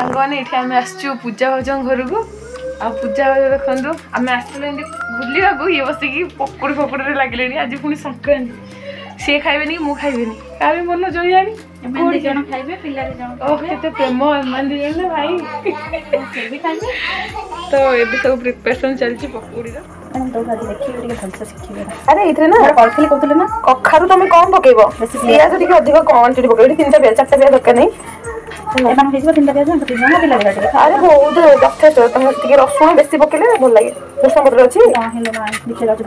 सांग मैंने ये आम आसचु पूजा भाज घर को आ पूजा भाज देखो आम आसलु बुलवा को ये बसिकी पकुड़ी फकुड़ी लगे आज पुणी संक्रांति सी खाइबे मु खाइबे क्या मन जो जानी प्रेम भाई तो ये सब प्रिपरेशन चलती पकुड़ी अरे ये ना कहते ना कखारू तुम कौन पकेब पियाज टे अधिक क्वांटिटी पकेब 3 पियाज 4 पियाज दरकार नहीं अरे बहुत यथेष तुम रसुण बेसी पकेले भल लगे भूषण पत्र अच्छी धन्यवाद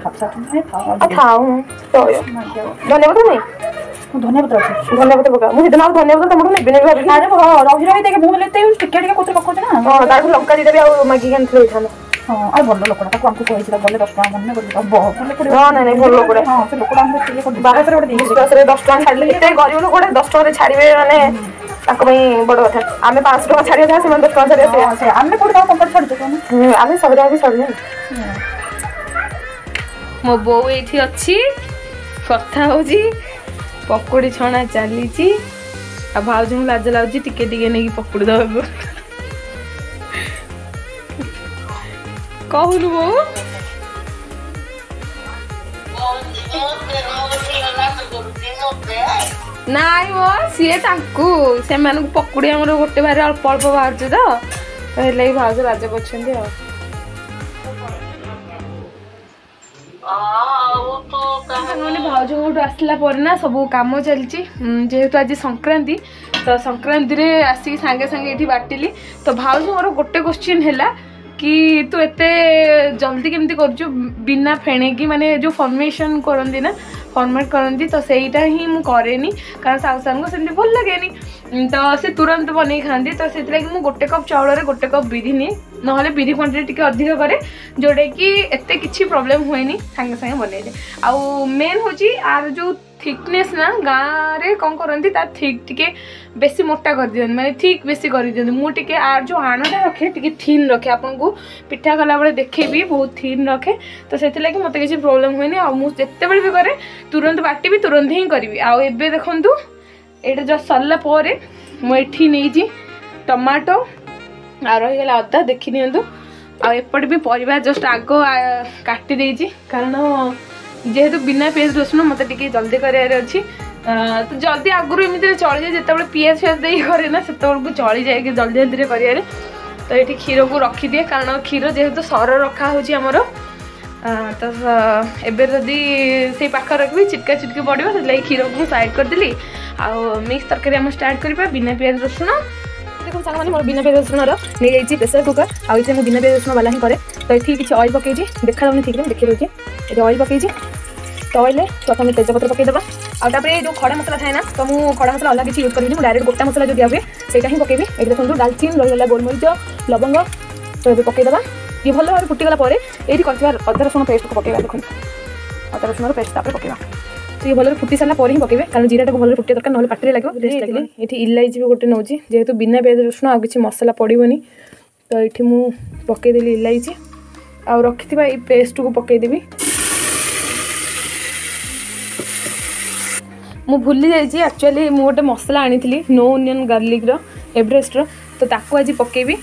नहीं धनिया पत्र पका मुझे धनिया पत्र तुम नहीं अरे रही रही देखे मुझे टिके कोते पकाउछ ना लंका दीटा भी मागिक आनी था हाँ भल लोकटा आमको कही गले 10 टाँग मन नहीं भल लोकटा हाँ से लोकटा बाहर गोटे विश्वास 10 टाँग छाड़े ये गरीब लोक 10 टाँग छाड़े माने बड़ कथा आम 5 टाँग छाड़िया था 10 टाँग छाड़े आम कौन टंका छाड़ू आम सब भी छाड़ू मो बो ये अच्छी कथा हो पकुड़ी छणा चली भाज लाज लगुच टिके टिके नहीं पकुड़ी दवा कहूनु बो नाई मो सी से पकुड़ी आम गोटे बारे अल्प अल्प बाहर तो भाज राज कर भाज गोट आसला ना सब कम चलती जेहेतु आज संक्रांति तो संक्रांति रे आसिक सांगे सांगे ये बाटिली तो भाज मोर गोटे क्वेश्चन है कि तू एते जल्दी केमती कर बिना फेणेकी माने जो फॉर्मेशन करंदी ना फॉर्मेट करंदी तो सेटा ही मु करेनी कारण साउसान को सेमती भल लगेनी तो से तुरंत बनै खांदी तो से मु गोटे कप चाउल रे गोटे कप बिरी नि नहले बिरी क्वांटिटी टिके अधिक करे जोड़े कि एते किछि प्रॉब्लम होएनी संगे संगे बनै दे आ मेन होची आर जो थिकनेस ना गाँव रे कौन करती थिक टिके बेसी मोटा कर दियन माने थिक बेसी कर दियन मु टिके आर जो आणटा रखे टिके थीन रखे आपन को पिठा कला बेले देखेबी बहुत थीन रखे तो सेति लागि मते किछि प्रॉब्लम होइनी आ मु जत्ते बेले भी करे तुरंत बाटिबी तुरंत ही करबी आ एबे देखंतु एटा जो सरला परे मु एठी नै जी टमाटो आ रही गला अदा देखि नियंतु आ एपट भी परिबा जस्ट आगो काटी देइची कारण जेहेतु बिना पियाज रसुण मत टे जल्दी करार अच्छी तो जल्दी आगुरी एमती चली जाए जिते पियाज फियाज दे करे ना से चली जाए कि जल्दी जल्दी कर तो ये क्षीर को रखी दिए कारण क्षीर जेहेतु सर रखा होमर तो एबे जदि से पाख रखी चिटका चिटकी पड़ो से क्षीर को साइड करदेली आ मिक्स तरकारी आम स्टार्ट करवा बिना पियाज रसुण देखो सांग मोर बिना पियाज रसुण नहीं जाइए प्रेसर कुकर आउ बिना पियाज रसुण वाला ही करे तो ये किसी ऑयल पकई देखा जाऊनी ठीक देखी रोचे ये ऑयल पकई तो ऑयल प्रथम तेजपत्र पकईदेवा आउे जो खड़ा मसला थाए ना तो मुझे खड़ा मसला अलग किसी यूज करी डायरेक्ट गोटा मसला जो दिया हुए से ही पकेबी ये देखो डालचीन रहीगला गोलमरीच लवंग तो ये पकईदेवा ये भल भाव फुटीगला ये अदा रसुण पेस्ट को पकेगा देखो अदा रसुण पेस्ट पकेगा तो ये भल फुटी सारा ही पकेबे कारण जीरा को भल फुटे दरकार ना पाटे लगे ये इलायची भी गोटे नौची जेहेतु बिना पियाज रसुण आ किसी मसला पड़ोनी तो ये मुझे पकईदेली इलायची आ रखी ये पेस्ट को पकईदेवी मु भूली जाइए एक्चुअली मु गोटे मसला आनी नो ओनियन गार्लिक एवरेस्ट तो ताकू आज पकेबी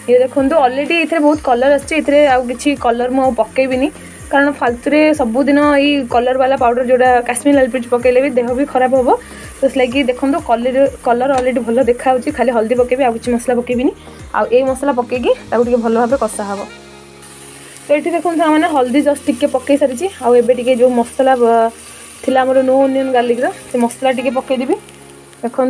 ये देखो ऑलरेडी ये बहुत कलर आसे आउ कि कलर मुझे पकेबी कारण फालतू सबुदिन ये कलर वाला पाउडर जोड़ा काश्मीर लाल मिर्च पकेले भी देह भी खराब हम तो इसलिए देखो कलर ऑलरेडी भल देखा खाली हल्दी पकेबी आ किसी मसला पकेबी आउ ये मसला पकईकी भल भाव कषा हम तो ये देखो मैंने हल्दी जस्ट टिके पकई सारी आउ एबे जो मसला थिला हमर नो ओनियन गार्लिक से मसला टिके पकईदेवी देखु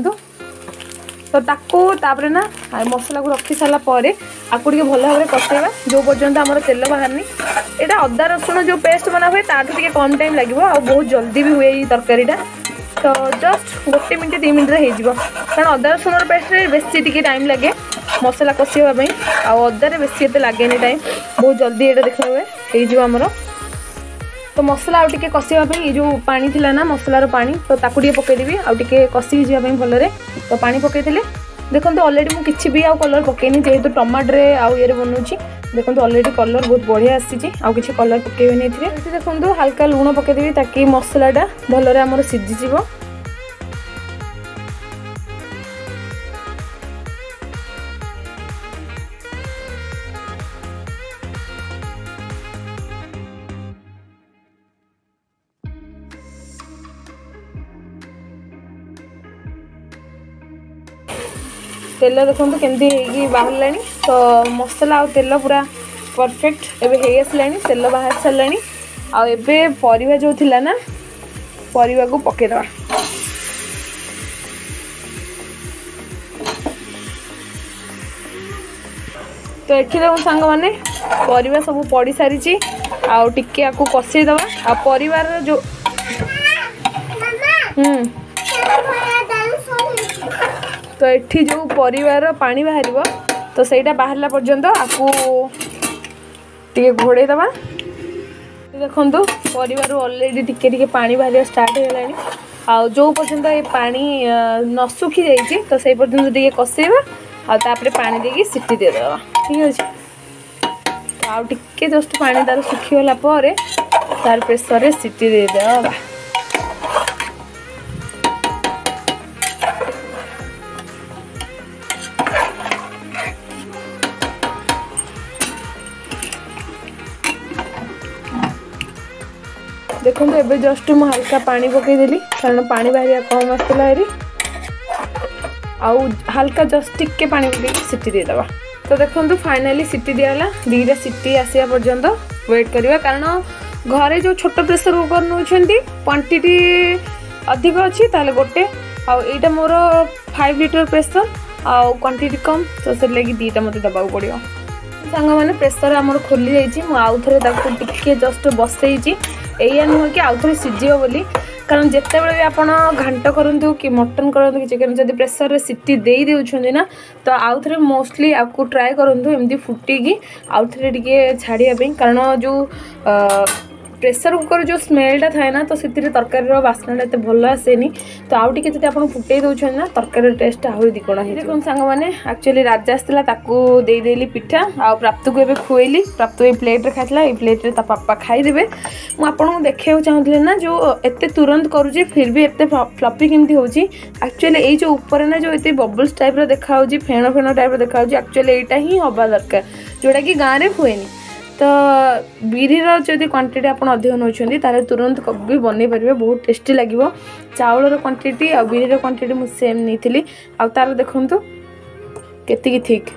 तो तापर ना मसला को रखी सारा आपको टे भल भाव कषेवा जो पर्यंत आम तेल बाहरनी यहाँ अदा रसुण जो पेस्ट बना हुए ताठू टे कम टाइम लगे बहुत जल्दी भी हुए तरकारीटा तो जस्ट 1 मिनट 2 मिनट हो कारण अदा रसुण पेस्ट बेसी टे टाइम लगे मसला कषापी आदारे बेसी एत लगे टाइम बहुत जल्दी यहाँ देखा हुए होमर तो मसला आउ टे कषापी ये जो पानी थिला ना मसलार पानी तो ताकू टे पकईदेवी आउ टे कषि जावाई भलरे तो पानी पकईली देखो ऑलरेडी मुझे किसी भी आउ कलर पकईनी जेहेतु टमाटरे आउ ये बनाऊँगी देखो ऑलरेडी कलर बहुत बढ़िया आसी आउ किसी कलर पकईबेनि देखो हल्का लुण पकईदेवी ताकि मसलाटा भलरे आमर सीझीज तेल देखो केमती बाहर तो मसला आ तेल पूरा परफेक्ट एबे हे आसलानी तेल बाहर सारानी आ एबे परिवा जो थिला ना परिवा को पके दवा तो एठी देखो सांग माने परिवा सब पड़ी सारी आ टिके आकु कसे दवा आ परिवार जो तो एठी जो परिवार पानी बाहर तो सहीटा बाहरला पर्यंत आकु टिके घोड़े दवा देखो परिवार ऑलरेडी टिके टिके पानी बाहर स्टार्ट हो गलानी आ जो पर्यंत ये पानी न सुखी जाइए तो से पर्यंत टिके कसेबा आ तापर पानी देकी सिटी दे देबा ठीक अछि तो आ टिके जस्ट पानी तार सुखी होला परे तार प्रेशर रे सिटी दे देबा देखो एबे जस्ट मु हल्का पानी पकईदेली कारण पानी बाहर कम आसला हेरी आउ हल्का जस्ट टिके पानी पकई सिटी देदेबा तो देखो फाइनाली सिटी दियाला दीटा सिटी आसिया पर्यंत वेट करवा कारण घरे जो छोट प्रेशर कुकर नौ क्वांटिटी अधिक अच्छी ताले गोटे आईटा मोर 5 लीटर प्रेशर आउ क्वांटिटी कम तो से लगी दीटा मत दबा पड़ो सांग मैंने प्रेशर आमर खोली जाइए आउ थे टिके जस्ट बसई एया नुह कि आउ थे सीझे बोली कारण जिते बड़े भी आपड़ घाट करूँ कि मटन करूँ कि चिकेन जब प्रेशर सिटी दे देउछंदी ना तो आउ थे मोस्टली आपको ट्राए करूँ एमती फुटिकी आउ थे टिके छाड़िया कारण जो प्रेशर कुकर जो स्मेलटा थाए ना तो से तरकारी बास्नाटा एत भल आसेनी तो आउ टे जब आप फुटे दौरान ना तरकारी टेस्ट आहरी दिगुण है देखो सांग मैंने एक्चुअली राजा आसला देदेली पिठा आ प्राप्त को एबे खुएली प्राप्त ये प्लेट रे खाइला ये प्लेट रे ता पापा खाईदेवे मु आपको देखा चाहूँगी ना जो एत तुरंत करुँचे फिर भी एत फ्लफी केमती होची एक्चुअली ये जो ऊपर ना जो ये बबल्स टाइप रो देखा फेण फेण टाइप रो देखा एक्चुअली यहाँ ही हवा दरकार जोटा कि गाँव में हुए तो बिरीर जदि क्वांटिटी आप अधिक नौकरी तारे तुरंत भी बनई पारे बहुत टेस्टी लगे चाउलर क्वांटिटी आ बिरीर क्वांटिटी मुझे सेम नहीं आ तार देखूँ केतिकी थिक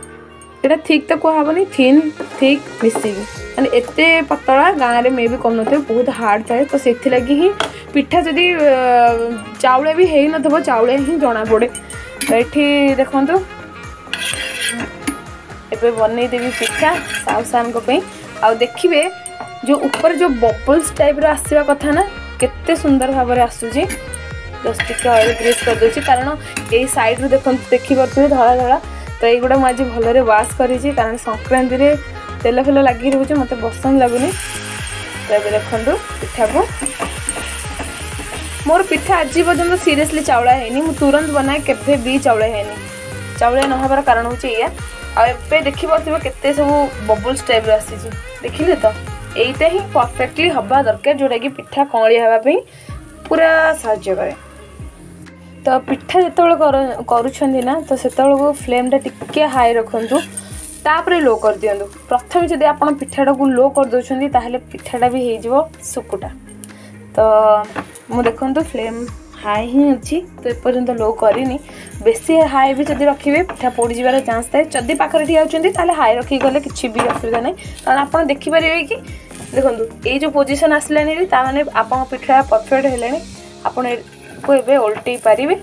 यहाँ थिक तो कहबनी थिन थिक मिसिकी माने एते पतला गाँव में मे भी कम न बहुत हार्ड थाए तो से लगी ही पिठा जदि चाउल भी है न चाउल ही जना पड़े तो ये देखूँ एबे बनईदेवी पिठा साउ सान आ देखिए जो ऊपर जो बबल्स टाइप रो आसवा कथा ना केते सुंदर भाव में आसूची जस्ट टिके ऑयल ग्रीस कर दूची कारण यही साइड रू देखी पारे धला धला तो युवा मुझे भलरे वाश करी कारण संक्रांति रे तेल फेल लगी रोचे मत पसंद लगुनि तो ये देखो पिठा को मोर पिठा आज पर्यटन सीरियसली चाउला है तुरंत बनाए केवे भी चाउला है चाउला न हबार कारण हूँ या आबे देखी पारे केते सब बबल्स टाइप आसी देखिले तो यहीटा ही परफेक्टली हवा दरकार जोटा कि पिठा कौलिया हाँपाई पूरा साहाय्य करे तो पिठा जो करुँना तो से फ्लेमटा टिके हाई रखु तापर लो कर दिंतु प्रथम जब आप पिठाटा को लो कर दौरान ताहले पिठाटा भी हो सुकुटा तो मु देखो फ्लेम हाई ही अच्छी तो एपर्यंत लो करनी बेसी हाई भी जब रखिए पिठा पोड़ी जाबार चान्स थाए जदि पाखे ठिया होती हाई रखी गले किसी भी असुविधा नहीं कारण आप देखिपारे कि देखो ये जो पोजिशन आसलानी ताने आप पिठा परफेक्ट है आपको एबे ओल्टे पारे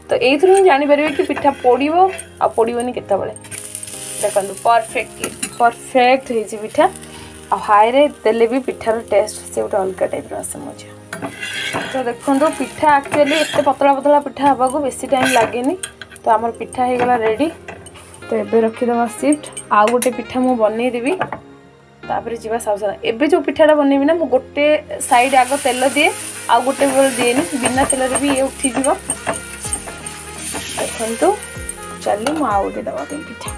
तो ये ही जानीपर कि पिठा पोड़ो आ पोड़ोनी केत देखो परफेक्ट हो पिठा आ हाई रे देले भी पिठार टेस्ट से गोटे अलग टाइप आसे मुझे तो देखो पिठा एक्चुअली एत पतला पतला पिठा हवा को बेसी टाइम लगे तो आमर पिठा हो गला रेडी तो ये रखीदे सिफ्ट आउ गोटे पिठा मु बनईदेवी तापर जी साउसा एबे जो पिठाटा बनईबी ना मु गोटे साइड आग तेल दिए आउ गोटे बेल दिएनि बिना तेल भी ये उठीज देखु चली मु आउ गोटे दवा पिठा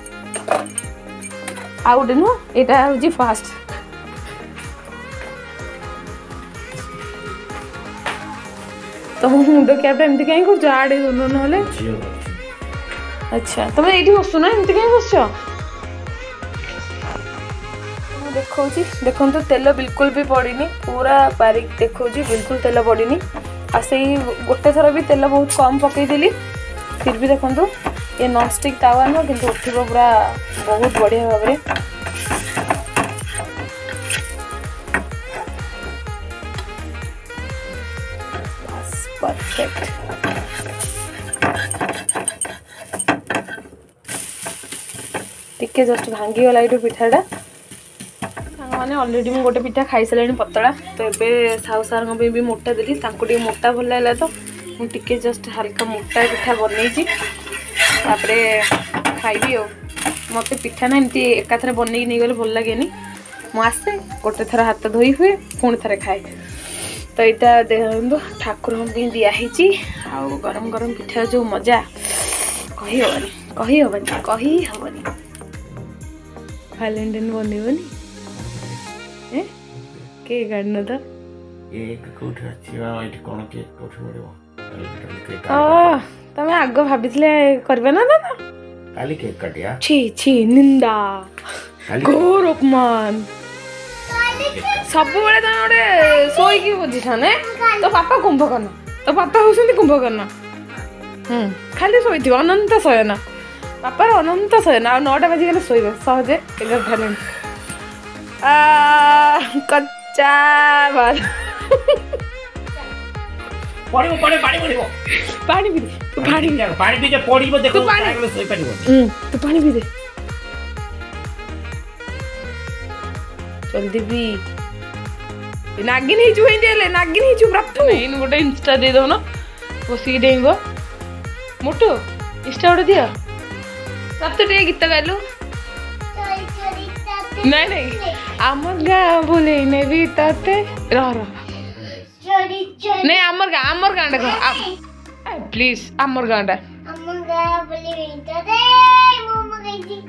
आउ गोटे नुह यहाँ हूँ फास्ट तो मुंड कैपटा एमती कहीं कर आड़े दोनों ना अच्छा तुम ये बसु ना एमती कहीं बस देखो देखो तेल बिल्कुल भी पड़नी पूरा बारीक देखो बिल्कुल तेल पड़नी आ से गोटे थर भी तेल बहुत कम पकईदेली फिर भी देखो ये नॉन स्टिक तावा नुह कि उठिब पूरा बहुत बढ़िया भाव में। परफेक्ट। टिके जस्ट भांगी गला ये पिठाटा मैंने अलरेडी मुझे गोटे पिठा खाई सारे पतला तो ये साहू सार भी मोटा देली टे मोटा भल लगा तो मुझे जस्ट हल्का मोटा पिठा बनई खाइबी आ मत पिठा ना एमती एकाथरे बनई नहीं गले भल लगे मुझे गोटे थर हाथ धोई हुए पुणी थे खाए तो यहाँ देखो ठाकुर दिखाई आ गरम गरम पिठा जो मजा कही हेनी भैलेंटाइन बनइबनी केक आड़न तो तमें आग भाभी करबे ना दादा काली केक काटिया छी छी निंदा घोर अपमान सब बेले तुम गोटे शोक बुझीछने तो पापा कुंभकर्ण तो पापा होती कुंभकर्ण खाली शोथ अनंत शयन पापा अनंत शयन आ 9टा बाजिगले शोबे सहजे 11 कच्चा बात पानी पानी पानी पड़िबो पानी पी दे तू पानी पी जे पड़िबो देखो साइकिल सोई परिबो तू पानी पी दे जल्दी भी नागिन ही चुई देले नागिन ही चु प्राप्त इन गोटे इंस्टा दे दो ना बसी डेंगो मोटो इंस्टा ओडे दिया प्राप्त टे गीत गालु नहीं नहीं आमर गा बोले ने भी तते रह नहीं आमर गा देखो प्लीज आमर गा बोले तते मम्मा गई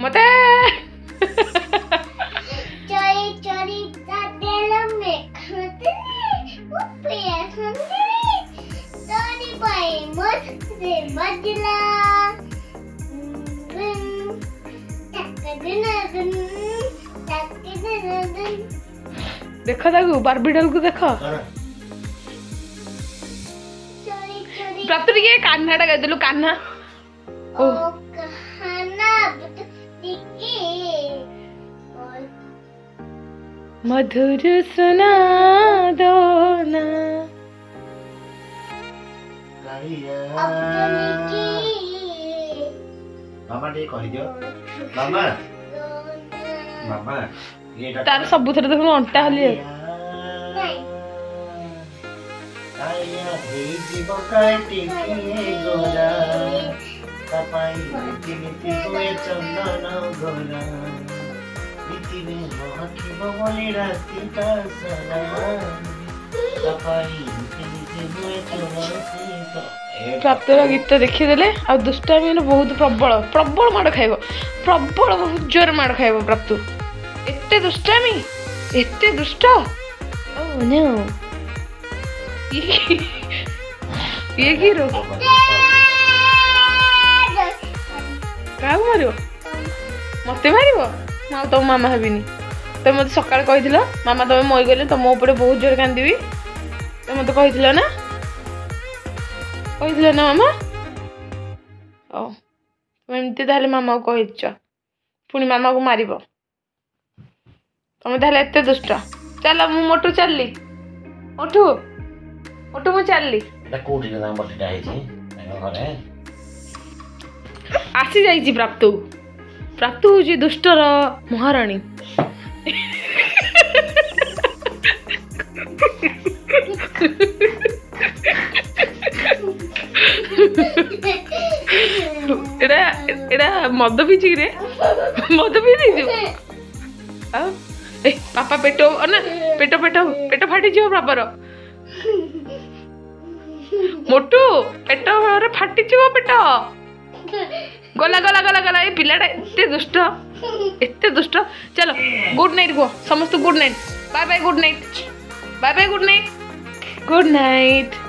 मते चोरी चोरी तादेल में खाते वो पिया सुनते तोरी भाई मत से बदला देखो ताकू बारबी डॉल को देखो प्राप्त टिके कान्हाटा गाई देलु कान्हा ओ कान्हा मधुर सुना दो ना मामा टे कहि दियो मामा मामा ये तार सब थरे देखो अंटा हली आया हे जीव काटी के गोरा तपाईं तिमीति गोए चन्दन गोरा बितिने महकिब बोले राति का सरा तपाईं तिमीति गोए चन्दन प्राप्तर गीत देखीदे आ दुष्टामी बहुत प्रबल प्रबल माड़ खाइब प्रबल बहुत जोर माड़ खाइब प्राप्तु एते दुष्टामी एते दुष्ट ओ नो ये की रो का मारियो मते मारियो ना तो मामा हबिनी तो मते सकाळ कहिदिलो मामा तमे मोई गले तो मो ऊपर बहुत जोर कांदीबी तो मते कहिदिलो ना कही ना मामा ओ तुम एमती ताले मामा को कहीच पुणी मामा को मार तुम ताले एते दुष्ट चल मु मोटू चलली मोटू मोटू मु चलली आसी जाइछि प्राप्त प्राप्त होछि दुष्टर महारानी एड़ा मद पीछि रे मद पी दी पापा पेटो ना पेटो पेटो पेटो फाटी जो पापर मोटू पेट फाटी जो पेट गला गला गला गला ये पिलाटा एते दुष्ट चलो गुड नाइट गो समस्त good night bye bye good night bye bye good night good night.